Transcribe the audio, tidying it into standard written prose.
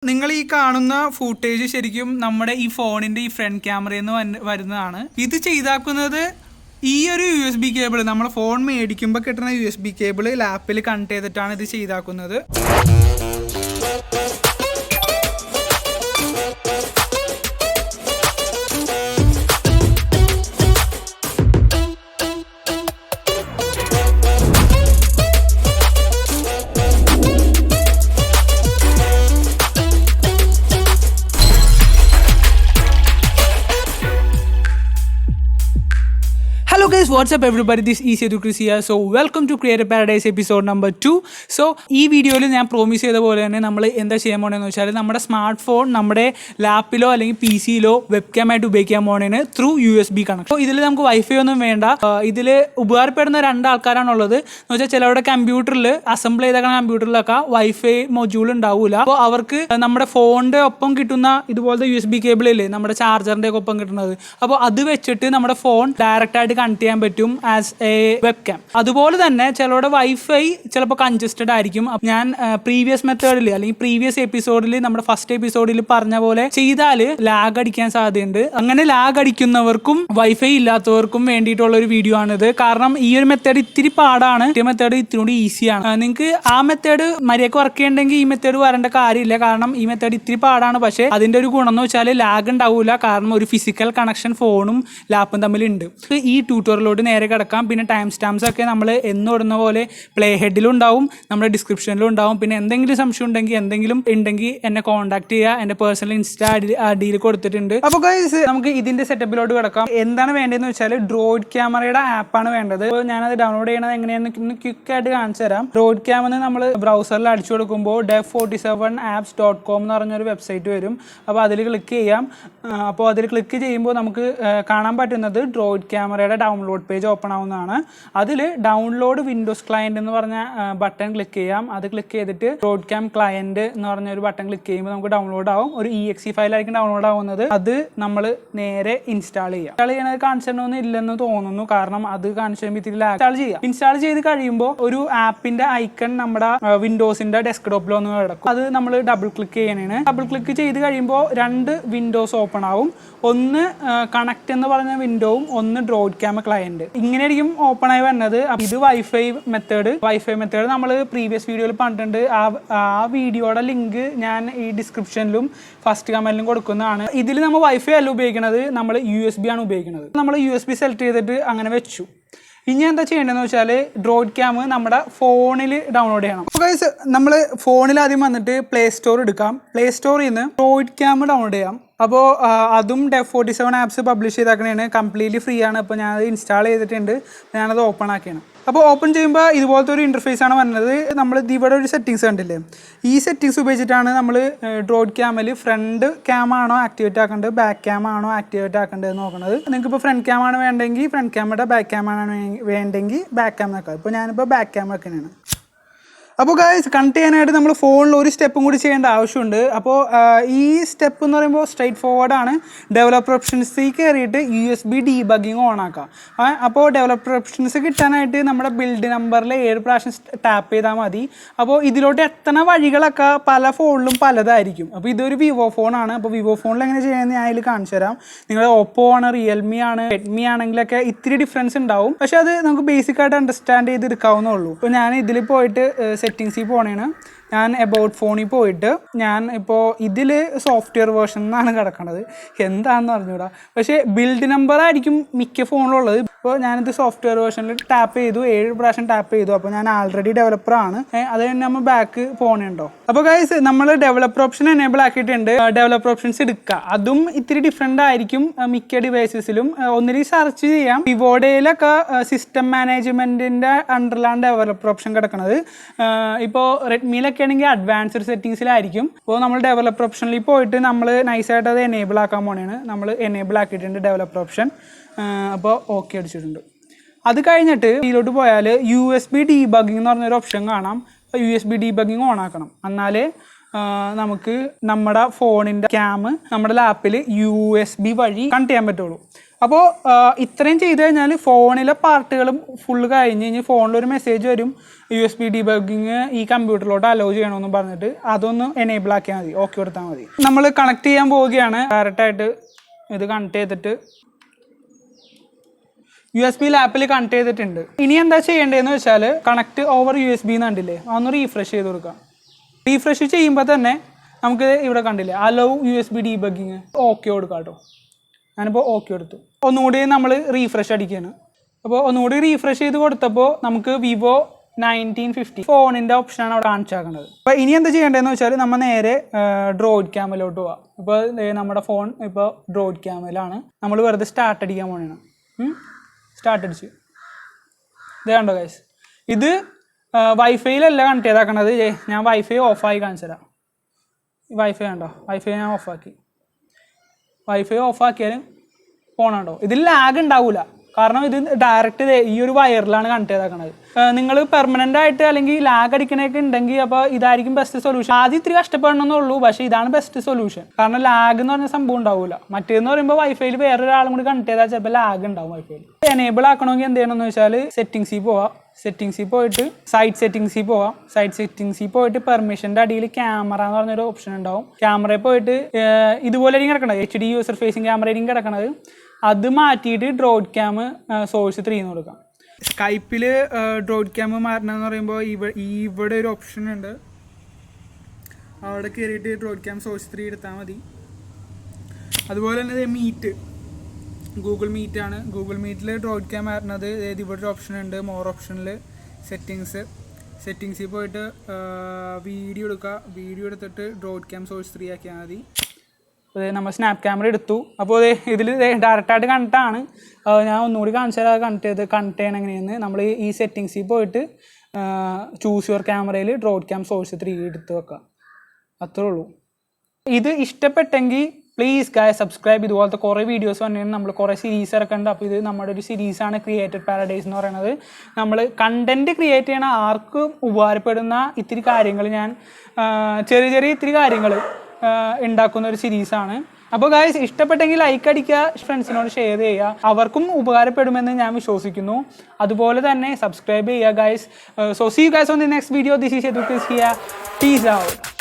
നിങ്ങൾ ഈ കാണുന്ന ഫൂട്ടേജ് ശരിക്കും നമ്മുടെ ഈ ഫോണിന്റെ ഈ ഫ്രണ്ട് ക്യാമറയിൽ നിന്ന് വരുന്നതാണ്. ഇത് ചെയ്താക്കുന്നത് ഈ ഒരു USB കേബിൾ നമ്മുടെ ഫോൺ മേടിക്കുമ്പോൾ കിട്ടുന്ന USB കേബിൾ ലാപ്പിൽ കണക്ട് ചെയ്തിട്ടാണ് ഇത് ചെയ്താക്കുന്നത്. Hello guys, what's up everybody, this is Yadu Chris here. So welcome to Creative Paradise episode number 2. So ഈ വീഡിയോയിൽ ഞാൻ പ്രോമിസ് ചെയ്ത പോലെ തന്നെ നമ്മൾ എന്താ ചെയ്യാൻ പോകണമെന്ന് വെച്ചാൽ നമ്മുടെ സ്മാർട്ട് ഫോൺ നമ്മുടെ ലാപ്പിലോ അല്ലെങ്കിൽ PC-യിലോ വെബ്കാം ആയിട്ട് ഉപയോഗിക്കാൻ പോകണേന് ത്രൂ USB കണക്ഷൻ. അപ്പോൾ ഇതിൽ നമുക്ക് വൈഫൈ ഒന്നും വേണ്ട. ഇതിൽ ഉപകാരപ്പെടുന്ന രണ്ടാൾക്കാരാണുള്ളത് എന്ന് വെച്ചാൽ ചിലവരുടെ കമ്പ്യൂട്ടറിൽ അസംബിൾ ചെയ്തേക്കുന്ന കമ്പ്യൂട്ടറിലൊക്കെ വൈഫൈ മൊഡ്യൂൾ ഉണ്ടാവില്ല. അപ്പോൾ അവർക്ക് നമ്മുടെ ഫോണിൻ്റെ ഒപ്പം കിട്ടുന്ന ഇതുപോലത്തെ USB കേബിളില്ലേ നമ്മുടെ ചാർജറിൻ്റെ ഒപ്പം കിട്ടുന്നത്, അപ്പോൾ അത് വെച്ചിട്ട് നമ്മുടെ ഫോൺ ഡയറക്റ്റ് ആയിട്ട് കണക്ട് ചെയ്യാൻ പറ്റും ആസ് എ വെബ്കാം. അതുപോലെ തന്നെ ചിലരുടെ വൈഫൈ ചിലപ്പോൾ കൺജസ്റ്റഡ് ആയിരിക്കും. ഞാൻ പ്രീവിയസ് മെത്തേഡിൽ അല്ലെങ്കിൽ പ്രീവിയസ് എപ്പിസോഡിൽ നമ്മുടെ ഫസ്റ്റ് എപ്പിസോഡിൽ പറഞ്ഞ പോലെ ചെയ്താൽ ലാഗ് അടിക്കാൻ സാധ്യതയുണ്ട്. അങ്ങനെ ലാഗ് അടിക്കുന്നവർക്കും വൈഫൈ ഇല്ലാത്തവർക്കും വേണ്ടിയിട്ടുള്ള ഒരു വീഡിയോ ആണിത്. കാരണം ഈ ഒരു മെത്തേഡ് ഇത്തിരി പാടാണ്, ഈ മെത്തേഡ് ഇത്തിരി കൂടി ഈസിയാണ്. നിങ്ങൾക്ക് ആ മെത്തേഡ് മര്യാദക്ക് വർക്ക് ചെയ്യണമെങ്കിൽ ഈ മെത്തേഡ് വരേണ്ട കാര്യമില്ല. കാരണം ഈ മെത്തേഡ് ഇത്തിരി പാടാണ്, പക്ഷേ അതിൻ്റെ ഒരു ഗുണം എന്ന് വെച്ചാൽ ലാഗ് ഉണ്ടാവില്ല. കാരണം ഒരു ഫിസിക്കൽ കണക്ഷൻ ഫോണും ലാപ്പും തമ്മിലുണ്ട്. ഈ ട്യൂട്ടോറിയലോട്ട് നേരെ കിടക്കാം. പിന്നെ ടൈം സ്റ്റാമ്പ്സ് ഒക്കെ നമ്മൾ എന്നിടുന്ന പോലെ പ്ലേ ഹെഡിലും ഉണ്ടാവും, നമ്മുടെ ഡിസ്ക്രിപ്ഷനിലും ഉണ്ടാവും. പിന്നെ എന്തെങ്കിലും സംശയം ഉണ്ടെങ്കിൽ എന്നെ കോൺടാക്ട് ചെയ്യുക. എൻ്റെ പേഴ്സണൽ ഇൻസ്റ്റാ ഐഡിയിൽ കൊടുത്തിട്ടുണ്ട്. അപ്പോൾ ഗൈസ് നമുക്ക് ഇതിൻ്റെ സെറ്റപ്പിലോട്ട് കിടക്കാം. എന്താണ് വേണ്ടതെന്ന് വെച്ചാൽ ഡ്രോയിഡ് ക്യാമറയുടെ ആപ്പാണ് വേണ്ടത്. അപ്പോൾ ഞാനത് ഡൗൺലോഡ് ചെയ്യണത് എങ്ങനെയാണെന്ന് ക്വിക്കായിട്ട് കാണിച്ചു തരാം. ഡ്രോയിഡ് ക്യാം എന്ന് നമ്മൾ ബ്രൗസറിൽ അടിച്ചു കൊടുക്കുമ്പോൾ dev47apps.com എന്ന് പറഞ്ഞൊരു വെബ്സൈറ്റ് വരും. അപ്പോൾ അതിൽ ക്ലിക്ക് ചെയ്യാം. അപ്പോൾ അതിൽ ക്ലിക്ക് ചെയ്യുമ്പോൾ നമുക്ക് കാണാൻ പറ്റുന്നത് ഡ്രോയിഡ് ക്യാമറയുടെ ഡൗൺലോഡ് പേജ് ഓപ്പൺ ആവുന്നതാണ്. അതിൽ ഡൗൺലോഡ് വിൻഡോസ് ക്ലയൻറ്റ് എന്ന് പറഞ്ഞ ബട്ടൺ ക്ലിക്ക് ചെയ്യാം. അത് ക്ലിക്ക് ചെയ്തിട്ട് ഡ്രോയിഡ് ക്യാം ക്ലയൻറ്റ് എന്ന് പറഞ്ഞ ഒരു ബട്ടൺ ക്ലിക്ക് ചെയ്യുമ്പോൾ നമുക്ക് ഡൗൺലോഡ് ആവും. ഒരു EXE ഫയലായിരിക്കും ഡൗൺലോഡ് ആവുന്നത്. അത് നമ്മൾ നേരെ ഇൻസ്റ്റാൾ ചെയ്യാം. ഇൻസ്റ്റാൾ ചെയ്യണത് കാണിച്ചിട്ടൊന്നും ഇല്ലെന്ന് തോന്നുന്നു, കാരണം അത് കാണിച്ചു കഴിയുമ്പോൾ ഇത്തിരി ഇൻസ്റ്റാൾ ചെയ്യാം. ഇൻസ്റ്റാൾ ചെയ്ത് കഴിയുമ്പോൾ ഒരു ആപ്പിന്റെ ഐക്കൺ നമ്മുടെ വിൻഡോസിന്റെ ഡെസ്ക്ടോപ്പിൽ ഒന്ന് കിടക്കും. അത് നമ്മൾ ഡബിൾ ക്ലിക്ക് ചെയ്യണേണ്. ഡബിൾ ക്ലിക്ക് ചെയ്ത് കഴിയുമ്പോൾ രണ്ട് വിൻഡോസ് ഓപ്പൺ ആവും. ഒന്ന് കണക്ട് എന്ന് പറഞ്ഞ വിൻഡോവും ഒന്ന് ഡ്രോയിഡ് ക്യാം ക്ലയന്റ്. ഇങ്ങനെയായിരിക്കും ഓപ്പൺ ആയി വരുന്നത്. ഇത് വൈഫൈ മെത്തേഡ് നമ്മൾ പ്രീവിയസ് വീഡിയോയിൽ പറഞ്ഞിട്ടുണ്ട്. ആ വീഡിയോയുടെ ലിങ്ക് ഞാൻ ഈ ഡിസ്ക്രിപ്ഷനിലും ഫസ്റ്റ് കമന്റിലും കൊടുക്കുന്നതാണ്. ഇതിൽ നമ്മൾ വൈഫൈ അല്ല ഉപയോഗിക്കുന്നത്, നമ്മൾ USB ആണ് ഉപയോഗിക്കുന്നത്. നമ്മൾ USB സെലക്ട് ചെയ്തിട്ട് അങ്ങനെ വെച്ചു. ഇനി എന്താ ചെയ്യേണ്ടതെന്ന് വെച്ചാൽ ഡ്രോയിഡ് ക്യാം നമ്മുടെ ഫോണിൽ ഡൗൺലോഡ് ചെയ്യണം. ഗൈസ് നമ്മൾ ഫോണിൽ ആദ്യം വന്നിട്ട് പ്ലേ സ്റ്റോർ എടുക്കാം. പ്ലേ സ്റ്റോറിൽ നിന്ന് ഡ്രോയിഡ് ക്യാം ഡൗൺലോഡ് ചെയ്യാം. അപ്പോൾ അതും dev47 ആപ്സ് പബ്ലിഷ് ചെയ്താക്കണേണ്. കംപ്ലീറ്റ്ലി ഫ്രീ ആണ്. അപ്പോൾ ഞാനത് ഇൻസ്റ്റാൾ ചെയ്തിട്ടുണ്ട്. ഞാനത് ഓപ്പൺ ആക്കിയാണ്. അപ്പോൾ ഓപ്പൺ ചെയ്യുമ്പോൾ ഇതുപോലത്തെ ഒരു ഇൻ്റർഫേസ് ആണ് വരുന്നത്. നമ്മൾ ഇവിടെ ഒരു സെറ്റിങ്സ് കണ്ടില്ലേ, ഈ സെറ്റിങ്സ് ഉപയോഗിച്ചിട്ടാണ് നമ്മൾ ഡ്രോയിഡ് ക്യാമിൽ ഫ്രണ്ട് ക്യാം ആണോ ആക്ടിവേറ്റ് ആക്കേണ്ടത്, ബാക്ക് ക്യാം ആണോ ആക്ടിവേറ്റ് ആക്കേണ്ടത് നോക്കുന്നത്. നിങ്ങൾക്ക് ഇപ്പോൾ ഫ്രണ്ട് ക്യാം ആണ് വേണ്ടെങ്കിൽ ഫ്രണ്ട് ക്യാമയുടെ, ബാക്ക് ക്യാം ആണ് വേണ്ടെങ്കിൽ ബാക്ക് ക്യാം വെക്കാം. ഇപ്പോൾ ഞാനിപ്പോൾ ബാക്ക് ക്യാം വെക്കുന്നതാണ്. അപ്പോൾ ഗൈസ് കണക്ട് ചെയ്യാനായിട്ട് നമ്മൾ ഫോണിൽ ഒരു സ്റ്റെപ്പും കൂടി ചെയ്യേണ്ട ആവശ്യമുണ്ട്. അപ്പോൾ ഈ സ്റ്റെപ്പ് എന്ന് പറയുമ്പോൾ സ്ട്രൈറ്റ് ഫോർവേഡ് ആണ്. ഡെവലപ്പർ ഓപ്ഷൻസിൽ കയറിയിട്ട് USB ഡീബഗ്ഗിങ് ഓൺ ആക്കാം. അപ്പോൾ ഡെവലപ്പർ ഓപ്ഷൻസ് കിട്ടാനായിട്ട് നമ്മുടെ ബിൽഡ് നമ്പറിൽ 7 പ്രാവശ്യം ടാപ്പ് ചെയ്താൽ മതി. അപ്പോൾ ഇതിലോട്ട് എത്തണ വഴികളൊക്കെ പല ഫോണിലും പലതായിരിക്കും. അപ്പോൾ ഇതൊരു വിവോ ഫോണാണ്. അപ്പോൾ വിവോ ഫോണിൽ എങ്ങനെ ചെയ്യാമെന്ന് ഞാൻ അതിൽ കാണിച്ചു തരാം. നിങ്ങൾ ഓപ്പോ ആണ്, റിയൽമി ആണ്, റെഡ്മി ആണെങ്കിലൊക്കെ ഇത്തിരി ഡിഫറൻസ് ഉണ്ടാവും. പക്ഷെ അത് നമുക്ക് ബേസിക്കായിട്ട് അണ്ടർസ്റ്റാൻഡ് ചെയ്ത് എടുക്കാവുന്നുള്ളൂ. അപ്പോൾ ഞാൻ ഇതിൽ പോയിട്ട് സെറ്റിങ്സിൽ പോണേണ്. ഞാൻ എബൌട്ട് ഫോണിൽ പോയിട്ട് ഞാൻ ഇപ്പോൾ ഇതിൽ സോഫ്റ്റ്വെയർ വേർഷൻ എന്നാണ് കിടക്കണത്, എന്താണെന്ന് അറിഞ്ഞൂടാ. പക്ഷേ ബിൽഡ് നമ്പർ ആയിരിക്കും മിക്ക ഫോണിലുള്ളത്. ഇപ്പോൾ ഞാനിത് സോഫ്റ്റ്വെയർ വേർഷനിൽ ടാപ്പ് ചെയ്തു, 7 പ്രാവശ്യം ടാപ്പ് ചെയ്തു. അപ്പോൾ ഞാൻ ആൾറെഡി ഡെവലപ്പറാണ്. അത് കഴിഞ്ഞ് നമ്മൾ ബാക്ക് പോകണുണ്ടോ. അപ്പോൾ ഗൈസ് നമ്മൾ ഡെവലപ്പർ ഓപ്ഷൻ എനേബിൾ ആക്കിയിട്ടുണ്ട്. ഡെവലപ്പർ ഓപ്ഷൻസ് എടുക്കുക. അതും ഇത്തിരി ഡിഫറെൻ്റ് ആയിരിക്കും മിക്ക ഡിവൈസസിലും. ഒന്നിൽ സെർച്ച് ചെയ്യാം. വിവോഡയിലൊക്കെ സിസ്റ്റം മാനേജ്മെൻറ്റിൻ്റെ അണ്ടറിലാണ് ഡെവലപ്പർ ഓപ്ഷൻ കിടക്കുന്നത്. ഇപ്പോൾ റെഡ്മിയിലൊക്കെ ആണെങ്കിൽ അഡ്വാൻസ്ഡ് സെറ്റിങ്സിലായിരിക്കും. അപ്പോൾ നമ്മൾ ഡെവലപ്പർ ഓപ്ഷനിൽ പോയിട്ട് നമ്മൾ നൈസായിട്ട് അത് എനേബിൾ ആക്കാൻ പോകണേണ്. നമ്മൾ എനേബിൾ ആക്കിയിട്ടുണ്ട് ഡെവലപ്പർ ഓപ്ഷൻ. അപ്പോൾ ഓക്കെ അടിച്ചിട്ടുണ്ട്. അത് കഴിഞ്ഞിട്ട് ഇതിലോട്ട് പോയാൽ USB ഡീബഗ്ഗിംഗ് എന്ന് പറഞ്ഞൊരു ഓപ്ഷൻ കാണാം. അപ്പോൾ USB ഡീബഗ്ഗിംഗ് ഓൺ ആക്കണം. എന്നാലേ നമുക്ക് നമ്മുടെ ഫോണിൻ്റെ ക്യാം നമ്മുടെ ലാപ്പിൽ USB വഴി കണക്ട് ചെയ്യാൻ പറ്റുള്ളൂ. അപ്പോൾ ഇത്രയും ചെയ്ത് കഴിഞ്ഞാൽ ഫോണിലെ പാർട്ടുകളും ഫുള്ള് കഴിഞ്ഞ് കഴിഞ്ഞ് ഫോണിലൊരു മെസ്സേജ് വരും USB ഡീബഗ്ഗിങ് ഈ കമ്പ്യൂട്ടറിലോട്ട് അലോ ചെയ്യണമെന്ന് പറഞ്ഞിട്ട് അതൊന്ന് എനേബിൾ ആക്കിയാൽ മതി, ഓക്കെ കൊടുത്താൽ മതി. നമ്മൾ കണക്ട് ചെയ്യാൻ പോവുകയാണ്. ഡയറക്റ്റായിട്ട് ഇത് കണക്ട് ചെയ്തിട്ട് USB ലാപ്പിൽ കണക്ട് ചെയ്തിട്ടുണ്ട്. ഇനി എന്താ ചെയ്യേണ്ടതെന്ന് വെച്ചാൽ കണക്ട് ഓവർ USB കണ്ടില്ലേ, അതൊന്ന് റീഫ്രഷ് ചെയ്ത് കൊടുക്കാം. റീഫ്രഷ് ചെയ്യുമ്പോൾ തന്നെ നമുക്ക് ഇവിടെ കണ്ടില്ലേ അലോ USB ഡീബഗ്ഗിങ്, ഓക്കെ കൊടുക്കാം കേട്ടോ. ഞാനിപ്പോൾ ഓക്കെ കൊടുത്തു. ഒന്നുകൂടി നമ്മൾ റീഫ്രഷ് അടിക്കുകയാണ്. അപ്പോൾ ഒന്നുകൂടി റീഫ്രഷ് ചെയ്ത് കൊടുത്തപ്പോൾ നമുക്ക് Vivo 1950 ഫോണിൻ്റെ ഓപ്ഷനാണ് അവിടെ കാണിച്ചാക്കുന്നത്. അപ്പോൾ ഇനി എന്താ ചെയ്യേണ്ടതെന്ന് വെച്ചാൽ നമ്മൾ നേരെ ഡ്രോയിഡ് ക്യാമിലോട്ട് പോവാം. ഇപ്പോൾ നമ്മുടെ ഫോൺ ഇപ്പോൾ ഡ്രോയിഡ് ക്യാമിലാണ്. നമ്മൾ വെറുതെ സ്റ്റാർട്ട് അടിക്കാൻ പോകണം. സ്റ്റാർട്ട് അടിച്ച് ഇത് കണ്ടോ ഗൈസ്, ഇത് വൈഫൈയിലല്ല കണക്ട് ചെയ്താക്കണത്. ഞാൻ വൈഫൈ ഓഫായി കാണിച്ചു തരാം. വൈഫൈ കണ്ടോ, വൈഫൈ ഞാൻ ഓഫാക്കി. വൈഫൈ ഓഫാക്കിയാലും ഫോണുണ്ടോ, ഇതിൽ ലാഗ് ഉണ്ടാവില്ല. കാരണം ഇത് ഡയറക്റ്റ് ഈ ഒരു വയറിലാണ് കണക്ട് ചെയ്താക്കണത്. നിങ്ങൾ പെർമനൻ്റ് ആയിട്ട് അല്ലെങ്കിൽ ലാഗ് അടിക്കണൊക്കെ ഉണ്ടെങ്കിൽ അപ്പോൾ ഇതായിരിക്കും ബെസ്റ്റ് സൊല്യൂഷൻ. ആദ്യം ഇത്തിരി കഷ്ടപ്പെടണമെന്നുള്ളൂ, പക്ഷേ ഇതാണ് ബെസ്റ്റ് സൊല്യൂഷൻ. കാരണം ലാഗ് എന്ന് പറഞ്ഞ സംഭവം ഉണ്ടാവില്ല. മറ്റേന്ന് പറയുമ്പോൾ വൈഫൈയിൽ വേറൊരാളും കൂടി കണക്ട് ചെയ്താൽ ചിലപ്പോൾ ലാഗ് ഉണ്ടാവും. വൈഫൈയിൽ എനേബിൾ ആക്കണമെങ്കിൽ എന്ത് ചെയ്യണമെന്ന് വെച്ചാൽ സെറ്റിങ്സിൽ പോവാം. സെറ്റിങ്സിൽ പോയിട്ട് സൈറ്റ് സെറ്റിങ്സിൽ പോവാം. സൈറ്റ് സെറ്റിങ്സിൽ പോയിട്ട് പെർമിഷൻ്റെ അടിയിൽ ക്യാമറ എന്ന് പറഞ്ഞൊരു ഓപ്ഷൻ ഉണ്ടാവും. ക്യാമറയിൽ പോയിട്ട് ഇതുപോലെ ആയിരിക്കും കിടക്കണത്, HD യൂസർ ഫേസിങ് ക്യാമറ ആയിരിക്കും കിടക്കണത്. അത് മാറ്റിയിട്ട് ഡ്രോയിഡ് ക്യാം സോഴ്സ് 3 എന്ന് കൊടുക്കാം. സ്കൈപ്പിൽ ഡ്രോയിഡ് ക്യാം മാറ്റണമെന്ന് പറയുമ്പോൾ ഇവിടെ ഒരു ഓപ്ഷൻ ഉണ്ട്. അവിടെ കയറിയിട്ട് ഡ്രോയിഡ് ക്യാം സോഴ്സ് 3 എടുത്താൽ മതി. അതുപോലെ തന്നെ മീറ്റ്, ഗൂഗിൾ മീറ്റാണ്. ഗൂഗിൾ മീറ്റിൽ ഡ്രോയിഡ് ക്യാം മാറ്റുന്നത് ഇവിടെ ഒരു ഓപ്ഷൻ ഉണ്ട്. മോർ ഓപ്ഷനിൽ സെറ്റിങ്സിൽ പോയിട്ട് വീഡിയോ എടുക്കുക. വീഡിയോ എടുത്തിട്ട് ഡ്രോയിഡ് ക്യാം സോഴ്സ് 3 ആക്കിയാൽ മതി. അപ്പോൾ നമ്മൾ സ്നാപ്പ് ക്യാമറ എടുത്തു. അപ്പോൾ ഇതിൽ ഡയറക്റ്റായിട്ട് കണക്റ്റാണ്. ഞാൻ ഒന്നുകൂടി കാണിച്ചാൽ കണക്ട് ചെയ്യണം എങ്ങനെയെന്ന്. നമ്മൾ ഈ സെറ്റിങ്സിൽ പോയിട്ട് ചൂസ് യുവർ ക്യാമറയിൽ ഡ്രോയിഡ് ക്യാം സോഴ്സ് 3 എടുത്ത് വെക്കുക. അത്രേ ഉള്ളൂ. ഇത് ഇഷ്ടപ്പെട്ടെങ്കിൽ പ്ലീസ് ഗായ്സ് സബ്സ്ക്രൈബ്. ഇതുപോലത്തെ കുറേ വീഡിയോസ് വന്നിട്ട് നമ്മൾ കുറേ സീരീസ് ഇറക്കുന്നുണ്ട്. അപ്പോൾ ഇത് നമ്മുടെ ഒരു സീരീസാണ് ക്രിയേറ്റഡ് പാരഡൈസ് എന്ന് പറയുന്നത്. നമ്മൾ കണ്ടൻറ്റ് ക്രിയേറ്റ് ചെയ്യണ ആർക്കും ഉപകാരപ്പെടുന്ന ഇത്തിരി കാര്യങ്ങൾ ഞാൻ ചെറിയ ഇത്തിരി കാര്യങ്ങൾ ഉണ്ടാക്കുന്ന ഒരു സീരീസാണ്. അപ്പോൾ ഗായ്സ് ഇഷ്ടപ്പെട്ടെങ്കിൽ ലൈക്ക് അടിക്കുക, ഫ്രണ്ട്സിനോട് ഷെയർ ചെയ്യുക. അവർക്കും ഉപകാരപ്പെടുമെന്ന് ഞാൻ വിശ്വസിക്കുന്നു. അതുപോലെ തന്നെ സബ്സ്ക്രൈബ് ചെയ്യുക guys. So see you guys on the next video. This is Yadu Kris here. Peace out.